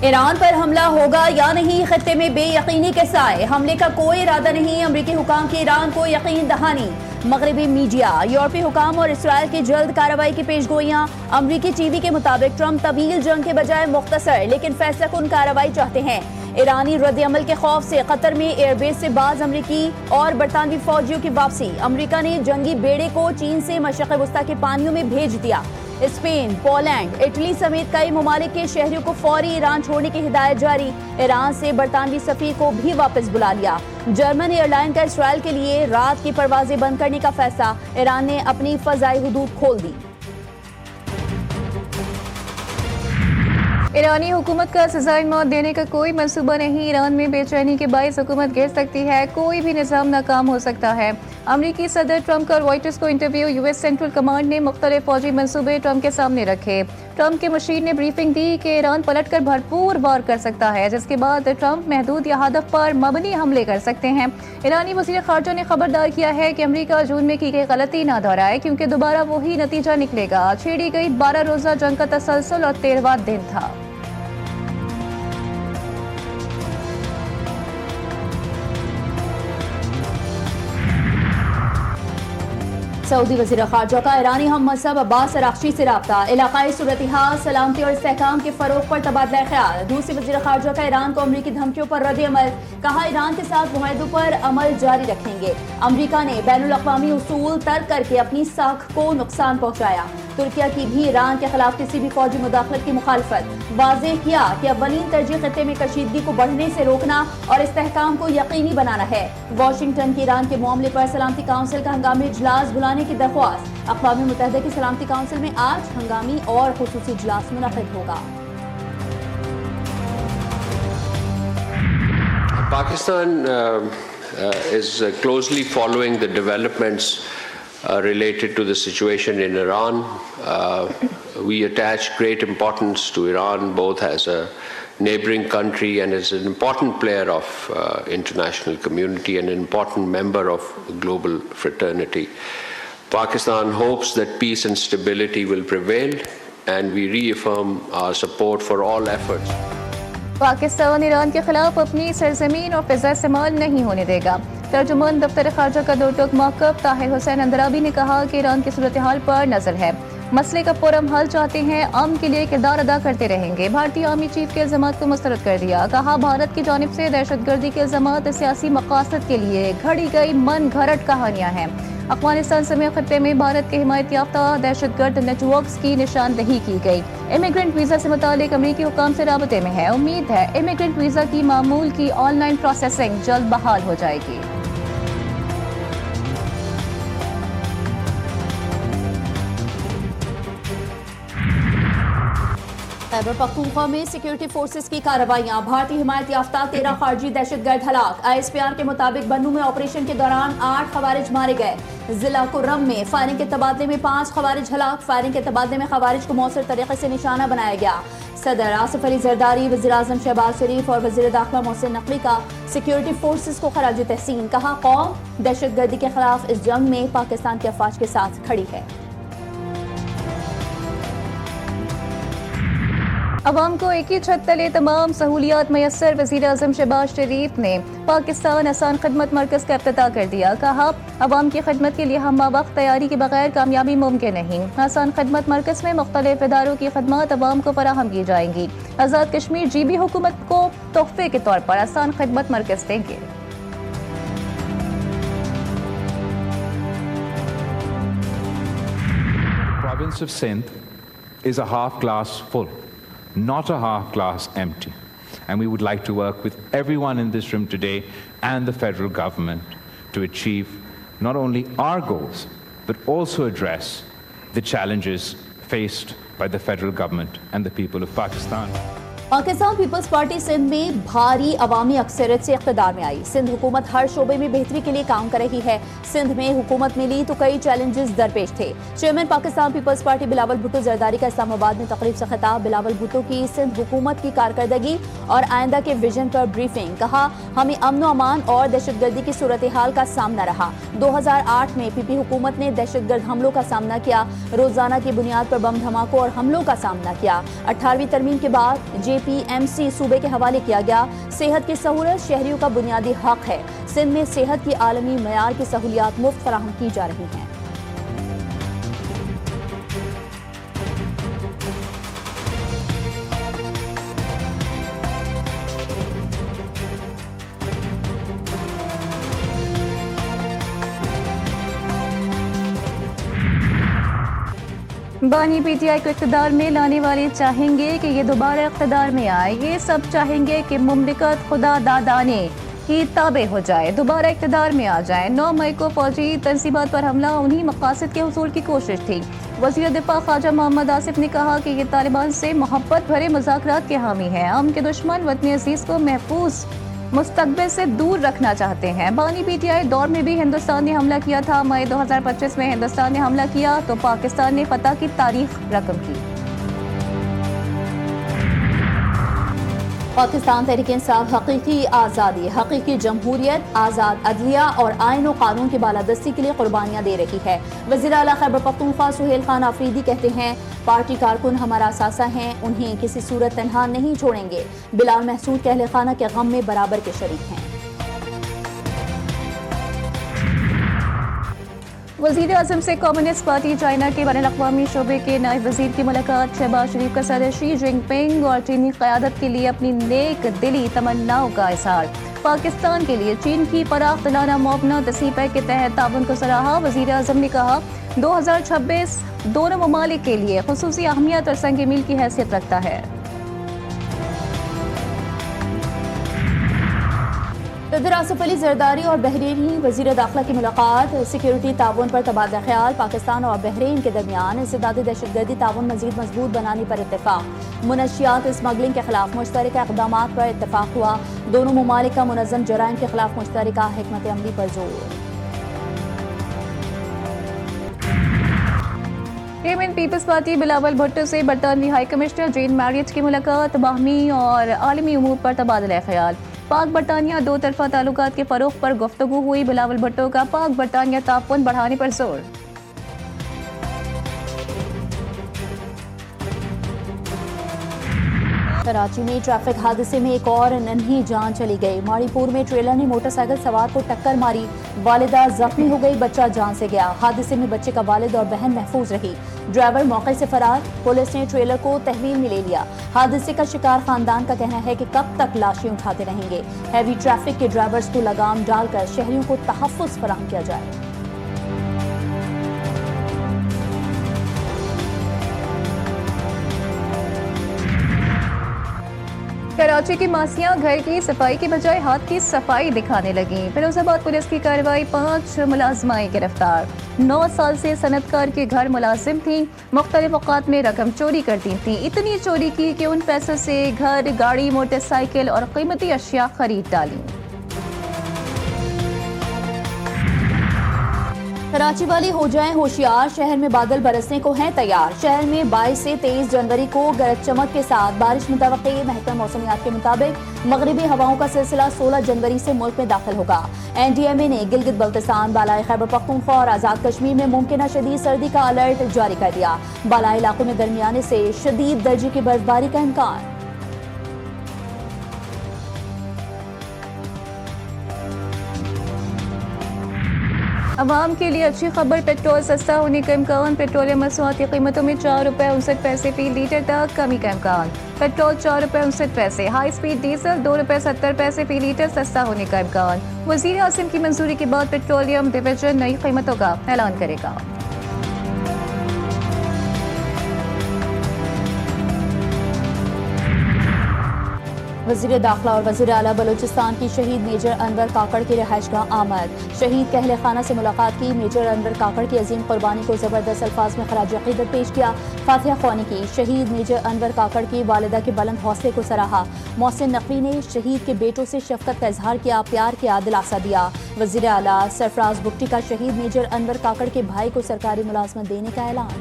Iran पर हमला होगा या नहीं, खत्ते में बेयकीनी के साए। हमले का कोई इरादा नहीं, अमरीकी हुकाम की ईरान को यकीन दहानी। मगरबी मीडिया, यूरोपीय हुकाम और इसराइल की जल्द कार्रवाई की पेशगोइयां। अमरीकी टीवी के मुताबिक ट्रंप तवील जंग के बजाय मुख्तसर लेकिन फैसला कुन कार्रवाई चाहते हैं। ईरानी रद्द-ए-अमल के खौफ से कतर में एयरबेस से बाज अमरीकी और बरतानवी फौजियों की वापसी। अमरीका ने जंगी बेड़े को चीन से मशरक़ वस्ता के पानियों में भेज दिया। स्पेन, पोलैंड, इटली समेत कई ममालिक के शहरियों को फौरी ईरान छोड़ने की हिदायत जारी। ईरान से बरतानवी सफीर को भी वापस बुला लिया। जर्मन एयरलाइन का इसराइल के लिए रात की परवाजें बंद करने का फैसला। ईरान ने अपनी फजाई हुदूद खोल दी। ईरानी हुकूमत का सजाई मौत देने का कोई मंसूबा नहीं। ईरान में बेचैनी के बायस हुकूमत गिर सकती है, कोई भी निज़ाम नाकाम हो सकता है। अमरीकी सदर ट्रंप का रॉयटर्स को इंटरव्यू। यूएस सेंट्रल कमांड ने मुख्तलिफ फौजी मंसूबे ट्रंप के सामने रखे। ट्रंप के मशीर ने ब्रीफिंग दी कि ईरान पलटकर भरपूर वार कर सकता है, जिसके बाद ट्रंप महदूद या हदफ पर मबनी हमले कर सकते हैं। ईरानी वज़ीर ख़ारजा ने खबरदार किया है कि अमरीका जून में की गई गलती ना दोहराए, क्योंकि दोबारा वही नतीजा निकलेगा। छेड़ी गई 12 रोज़ा जंग का तसलसल और 13वां दिन था। सऊदी वज़ीर ख़ारजा का ईरानी हम मज़हब अब्बास अराग़ची से रब्ता। इलाक़ाई सूरत-ए-हाल, सलामती और इस्तेहकाम के फ़रोग़ पर तबादला ख्याल। दूसरी वज़ीर ख़ारजा का ईरान को अमरीकी धमकियों पर रद्द-ए-अमल। कहा, ईरान के साथ मुआहदों पर अमल जारी रखेंगे। अमरीका ने बैनुल-अक़वामी उसूल तर्क करके अपनी साख को नुकसान पहुँचाया। तुर्किया की भी ईरान के खिलाफ किसी भी फौजी मुदाखलत की मुखालफत। वाज़ेह किया कि अव्वलीन तरजीह खित्ते में कशीदगी को बढ़ने से रोकना और इस्तेहकाम को यकीनी बनाना है। वाशिंगटन की ईरान के मामले पर सलामती काउंसिल का हंगामी इजलास बुलाने की दरख्वास्त। अक़वाम मुत्तहिदा की सलामती काउंसिल में आज हंगामी और खुसूसी इजलास मुनक़िद होगा। Pakistan is closely following the developments related to the situation in Iran. We attach great importance to Iran, both as a neighboring country and as an important player of international community and an important member of the global fraternity. Pakistan hopes that peace and stability will prevail, and we reaffirm our support for all efforts. Pakistan Iran के खिलाफ अपनी सरजमीन और फिजा इस्तेमाल नहीं होने देगा। तर्जुमान दफ्तर खारजा का दो टूक मौक़िफ़ ताहिर हुसैन अंदराबी ने कहा कि ईरान की सूरत हाल पर नजर है, मसले का पुरअमन हल चाहते हैं, अमन के लिए किरदार अदा करते रहेंगे। भारतीय आर्मी चीफ के इल्ज़ामात को मुस्तरद कर दिया। कहा, भारत की जानिब से दहशतगर्दी के इल्ज़ामात सियासी मकासद के लिए घड़ी गई मन घड़त कहानियाँ हैं। अफगानिस्तान समेत खत्ते में भारत के हिमायत याफ्ता दहशतगर्द नेटवर्क्स की निशानदही की गई। इमिग्रेंट वीज़ा से मुतालिक अमरीकी हुकाम से राबते में है। उम्मीद है इमिग्रेंट वीज़ा की मामूल की ऑनलाइन प्रोसेसिंग जल्द बहाल हो जाएगी। खैबर पख्तूनख्वा में सिक्योरिटी फोर्सेस की कार्रवाइयां। भारतीय हिमायत याफ्ता 13 खारजी दहशतगर्द हलाक। ISPR के मुताबिक बन्नू में ऑपरेशन के दौरान 8 खवारिज मारे गए। जिला कुर्रम में फायरिंग के तबादले में 5 खवारिज हलाक। फायरिंग के तबादले में खवारिज को मौसर तरीके से निशाना बनाया गया। सदर आसिफ अली जरदारी, वज़ीर आज़म शहबाज शरीफ और वज़ीर दाखिला मोहसिन नकवी का सिक्योरिटी फोर्सेस को खराज तहसीन। कहा, कौम दहशतगर्दी के खिलाफ इस जंग में पाकिस्तान के अफवाज के साथ खड़ी है। अवाम को एक ही छत तले तमाम सहूलियात मैसर। वज़ीर आज़म शहबाज शरीफ ने पाकिस्तान आसान खिदमत मरकज़ का इफ्तिताह कर दिया। कहा, अवाम की खिदमत के लिए हम वक्त तैयारी के बगैर कामयाबी मुमकिन नहीं। आसान खिदमत मरकज़ में मुख्तलिफ इदारों की खिदमत अवाम को फराहम की जाएंगी। आज़ाद कश्मीर GB हुकूमत को तोहफे के तौर पर आसान खिदमत मरकज़ देंगे। Province of Sindh is a half glass full, not a half glass empty. And we would like to work with everyone in this room today and the federal government to achieve not only our goals, but also address the challenges faced by the federal government and the people of Pakistan. Pakistan Peoples Party Sindh में भारी अवामी अक्सरियत से इक़्तिदार में आई। सिंध हुकूमत हर शोबे में बेहतरी के लिए काम कर रही है। सिंध में हुकूमत मिली तो कई चैलेंजेस दरपेश थे। Chairman Pakistan Peoples Party Bilawal Bhutto Zardari का इस्लामाबाद में तकरीब से खिताब। बिलावल भुट्टो की सिंध हुकूमत की कारकर्दगी और आइंदा के विजन पर ब्रीफिंग। कहा, हमें अमन अमान और दहशतगर्दी की सूरत हाल का सामना रहा। 2008 में PP हुकूमत ने दहशतगर्द हमलों का सामना किया, रोजाना की बुनियाद पर बम धमाकों और हमलों का सामना किया। 18वीं तरमीम के बाद JP PMC सूबे के हवाले किया गया। सेहत की सहूलत शहरियों का बुनियादी हक है। सिंध में सेहत की आलमी मयार की सहूलियात मुफ्त फराहम की जा रही हैं। बानी PTI को इक़्तिदार में लाने वाले चाहेंगे कि ये दोबारा इक़्तिदार में आए। ये सब चाहेंगे कि मुमलिकत खुदा दादाने की ताबे हो जाए, दोबारा इक़्तिदार में आ जाए। 9 मई को फौजी तंसीबात पर हमला उन्हीं मकासद के हुसूल की कोशिश थी। वज़ीर दिफा ख्वाजा मोहम्मद आसिफ ने कहा कि ये तालिबान से मोहब्बत भरे मुज़ाकरात के हामी हैं। अमन के दुश्मन वतन अज़ीज़ को महफूज मुस्तकबिल से दूर रखना चाहते हैं। बानी PTI दौर में भी हिंदुस्तान ने हमला किया था। मई 2025 में हिंदुस्तान ने हमला किया तो पाकिस्तान ने फतह की तारीख रकम की। पाकिस्तान तहरीक इंसाफ हकीकी आज़ादी, हकीकी जमहूरियत, आज़ाद अदलिया और आइन और कानून की बालादस्ती के लिए कुर्बानियाँ दे रही है। वज़ीर आला खैबर पख्तूनख्वा सुहेल खान आफरीदी कहते हैं, पार्टी कारकुन हमारा असासा हैं, उन्हें किसी सूरत तनहा नहीं छोड़ेंगे। बिलाल महसूद के अहले खाना के गम में बराबर के शरीक हैं। वज़ीर आज़म से कम्युनिस्ट पार्टी चाइना के बैनुल-अक़वामी शोबे के नायब वज़ीर की मुलाकात। शहबाज शरीफ का सदर शी जिनपिंग और चीनी क़यादत के लिए अपनी नेक दिली तमन्नाओं का इज़हार। पाकिस्तान के लिए चीन की पराख दिलाना मुआवना तसीपैक के तहत ताउन को सराहा। वज़ीर आज़म ने कहा 2026 दोनों ममालिक के लिए ख़ुसूसी अहमियत और संग मील की हैसियत रखता है। सदर आसिफ अली जरदारी और बहरीनी वज़ीर दाखिला की मुलाकात। सिक्योरिटी ताउन पर तबादला ख्याल। पाकिस्तान और बहरीन के दरमियान इंसदादी दहशतगर्दी ताउन मज़ीद मजबूत बनाने पर इत्तेफाक। मुनशियात स्मगलिंग के खिलाफ मुश्तरका इक़दामात पर इत्तेफाक हुआ। दोनों ममालिक का मुनज़्ज़म जराइम के खिलाफ मुश्तरका हिकमत अमली पर जोर। येमेन पीपल्स पार्टी बिलावल भुट्टो से बरतानवी हाई कमिश्नर जेन मैरियट की मुलाकात। बाहमी और आलमी उमूर पर तबादला ख्याल। पाक बरतानिया दो तरफा ताल्लुकात के फ़रोग़ पर गुफ्तगू हुई। बिलावल भुट्टो का पाक बरतानिया ताउन बढ़ाने पर जोर। कराची में ट्रैफिक हादसे में एक और नन्ही जान चली गई। माड़ीपुर में ट्रेलर ने मोटरसाइकिल सवार को टक्कर मारी। वालिदा जख्मी हो गई, बच्चा जान से गया। हादसे में बच्चे का वालिद और बहन महफूज रही। ड्राइवर मौके से फरार। पुलिस ने ट्रेलर को तहवील में ले लिया। हादसे का शिकार खानदान का कहना है कि कब तक लाशें उठाते रहेंगे। हैवी ट्रैफिक के ड्राइवर्स को लगाम डालकर शहरियों को तहफ़्फ़ुज़ फराहम किया जाए। कराची की मासियां घर की सफाई की बजाय हाथ की सफाई दिखाने लगी। फिरोजाबाद पुलिस की कार्रवाई। 5 मुलाजमाएं गिरफ्तार। 9 साल से सनतकार के घर मुलाजिम थी। मुख्तलिफ औकात में रकम चोरी करती थी। इतनी चोरी की कि उन पैसों से घर, गाड़ी, मोटरसाइकिल और कीमती अशिया खरीद डाली। कराची वाली हो जाएं होशियार, शहर में बादल बरसने को हैं तैयार। शहर में 22 से 23 जनवरी को गरज चमक के साथ बारिश मुतवक्की। महकमा मौसमियात के मुताबिक मगरिबी हवाओं का सिलसिला 16 जनवरी से मुल्क में दाखिल होगा। NDMA ने गिलगित बल्तिस्तान, बालाई खैबर पख्तूनख्वा और आज़ाद कश्मीर में मुमकिन शदीद सर्दी का अलर्ट जारी कर दिया। बालाई इलाकों में दरमियाने से शदीद दर्जे की बर्फबारी का इम्कान। अवाम के लिए अच्छी खबर, पेट्रोल सस्ता होने का इम्कान। पेट्रोलियम मसनूआत की कीमतों में 4 रुपये 59 पैसे फी लीटर तक कमी का इम्कान। पेट्रोल 4 रुपये 59 पैसे, हाई स्पीड डीजल 2 रुपये 70 पैसे फी लीटर सस्ता होने का इम्कान। वज़ीर आसिम की मंजूरी के बाद पेट्रोलियम डिवीजन नई कीमतों का ऐलान करेगा। वज़ीर दाखिला और वज़ीर आला बलूचिस्तान की शहीद मेजर अनवर काकड़ की रिहाइशगाह आमद। शहीद के अहले खाना से मुलाकात की। मेजर अनवर काकड़ की अजीम कुर्बानी को ज़बरदस्त अल्फाज में खराज अक़ीदत पेश किया। फातिहा ख्वानी की। शहीद मेजर अनवर काकड़ की वालिदा के बुलंद हौसले को सराहा। मोहसिन नकवी ने शहीद के बेटों से शफ़क़त का इजहार किया, प्यार किया, दिलासा दिया। वज़ीर आला सरफराज बुगटी का शहीद मेजर अनवर काकड़ के भाई को सरकारी मुलाजमत देने का ऐलान।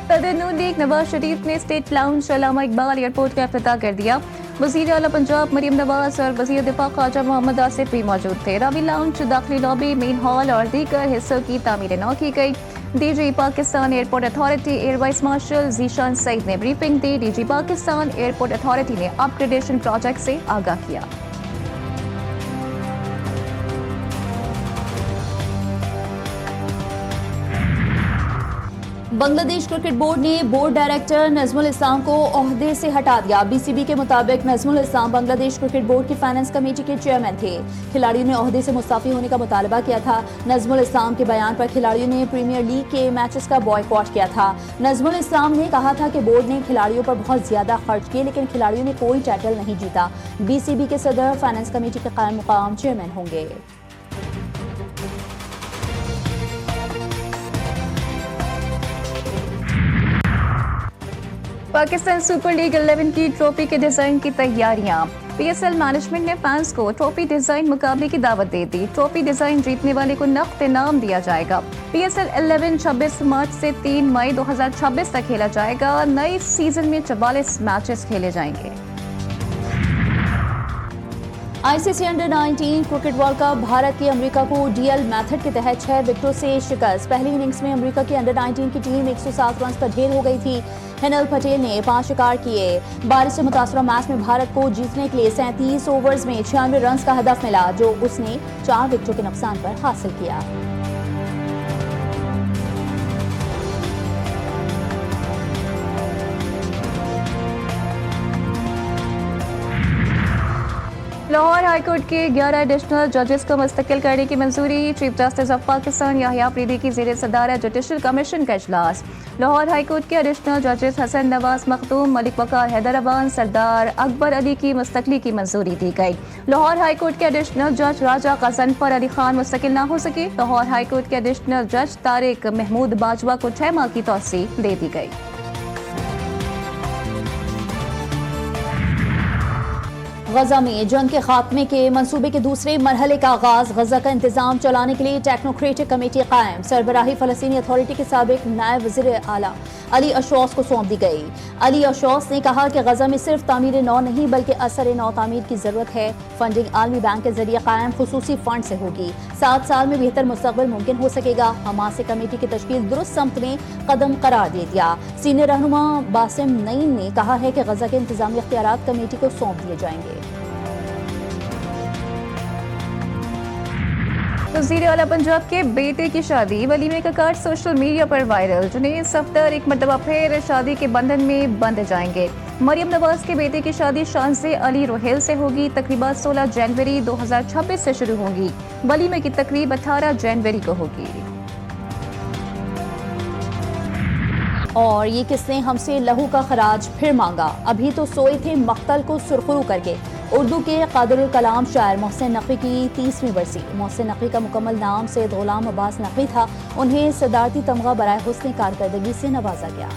सदर नून लीग नवाज शरीफ ने स्टेट लाउंज अल्लामा इकबाल एयरपोर्ट का इफ्तिताह कर दिया। वज़ीर आला पंजाब मरीम नवाज और वज़ीर दिफा ख्वाजा मोहम्मद आसिफ भी मौजूद थे। रावी लाउंज, दाखिली लॉबी, मेन हॉल और दीगर हिस्सों की तामीर नौ की गई। DG Pakistan airport authority air vice marshal Zeeshan Saeed ने ब्रीफिंग दी। डीजी पाकिस्तान एयरपोर्ट अथॉरिटी ने अपग्रेडेशन प्रोजेक्ट से आगाह किया। बांग्लादेश क्रिकेट बोर्ड ने बोर्ड डायरेक्टर नजमुल इस्लाम को ओहदे से हटा दिया। बीसीबी के मुताबिक नजमुल इस्लाम बांग्लादेश क्रिकेट बोर्ड की फाइनेंस कमेटी के चेयरमैन थे। खिलाड़ियों ने ओहदे से मुस्ताफी होने का मुतालबा किया था। नजमुल इस्लाम के बयान पर खिलाड़ियों ने प्रीमियर लीग के मैचेस का बॉयकॉट किया था। नजमुल इस्लाम ने कहा था कि बोर्ड ने खिलाड़ियों पर बहुत ज्यादा खर्च किए, लेकिन खिलाड़ियों ने कोई टाइटल नहीं जीता। बीसीबी के सदर फाइनेंस कमेटी के कायम मुकाम चेयरमैन होंगे। पाकिस्तान सुपर लीग 11 की ट्रॉफी के डिजाइन की तैयारियां। पीएसएल मैनेजमेंट ने फैंस को ट्रॉफी डिजाइन मुकाबले की दावत दे दी। ट्रॉफी डिजाइन जीतने वाले को नकद इनाम दिया जाएगा। पीएसएल 11 26 मार्च से 3 मई 2026 तक खेला जाएगा। नए सीजन में 44 मैचेस खेले जाएंगे। ICC under 19 cricket world cup Bharat की अमेरिका को डीएल मेथड के तहत 6 विकेटों से शिकस्त। पहली इनिंग्स में अमेरिका की अंडर 19 की टीम 107 रन पर ढेर हो गई थी। हिनल पटेल ने 5 शिकार किए। बारिश से मुतासरा मैच में भारत को जीतने के लिए 37 ओवर्स में 96 रन का हदफ मिला, जो उसने 4 विकेटों के नुकसान पर हासिल किया। लाहौर हाईकोर्ट के 11 एडिशनल जजेस को मुस्तकिल करने की मंजूरी। Chief justice of Pakistan Yahya Afridi की ज़ेर सदारत जुडिशल कमीशन का इजलास। लाहौर हाईकोर्ट के एडिशनल जजेस हसन नवाज मखदूम, मलिक वकार हैदराबाद, सरदार अकबर अली की मुस्तकिली की मंजूरी दी गई। लाहौर हाईकोर्ट के एडिशनल जज राजा गजनफर अली खान मुस्तकिल ना हो सके। लाहौर हाईकोर्ट के एडिशनल जज तारिक महमूद बाजवा को 6 माह की तौसी दे दी गई। गजा में जंग के खात्मे के मंसूबे के दूसरे मरहले का आगाज। गजा का इंतजाम चलाने के लिए टेक्नोक्रेटिक कमेटी कायम। सरबराही फलस्तीनी अथॉरिटी के साबिक नायब वज़ीर आला अली अशौस को सौंप दी गई। अली अशौस ने कहा कि गजा में सिर्फ तामीर नौ नहीं बल्कि असर नौ तामीर की जरूरत है। फंडिंग आलमी बैंक के जरिए कायम खुसूसी फंड से होगी। 7 साल में बेहतर मुस्तकबिल मुमकिन हो सकेगा। हमास से कमेटी की तश्कील दुरुस्त समत में कदम करार दे दिया। सीनियर रहनुमा बासिम नईम ने कहा है कि गजा के इंतजामी इख्तियारात कमेटी को सौंप दिए जाएंगे। वज़ीर आला पंजाब के बेटे की शादी, वलीमे का कार्ड सोशल मीडिया पर वायरल। जुनैद सफदर एक मरतबा फिर शादी के बंधन में बंध जाएंगे। मरियम नवाज के बेटे की शादी शांसे अली रोहेल से होगी। तकरीबा 16 जनवरी 2026 से शुरू होगी। वलीमे की तकरीब 18 जनवरी को होगी। और ये किसने हमसे लहू का खराज फिर मांगा, अभी तो सोए थे मख्तल को सुरखरू करके। उर्दू के कादिरुल कलाम शायर मोहसिन नकवी की 30वीं बरसी। मोहसिन नकवी का मुकम्मल नाम सैयद गुलाम अब्बास नकवी था। उन्हें सदारती तमगा बराए हुस्न कारकर्दगी से नवाजा गया।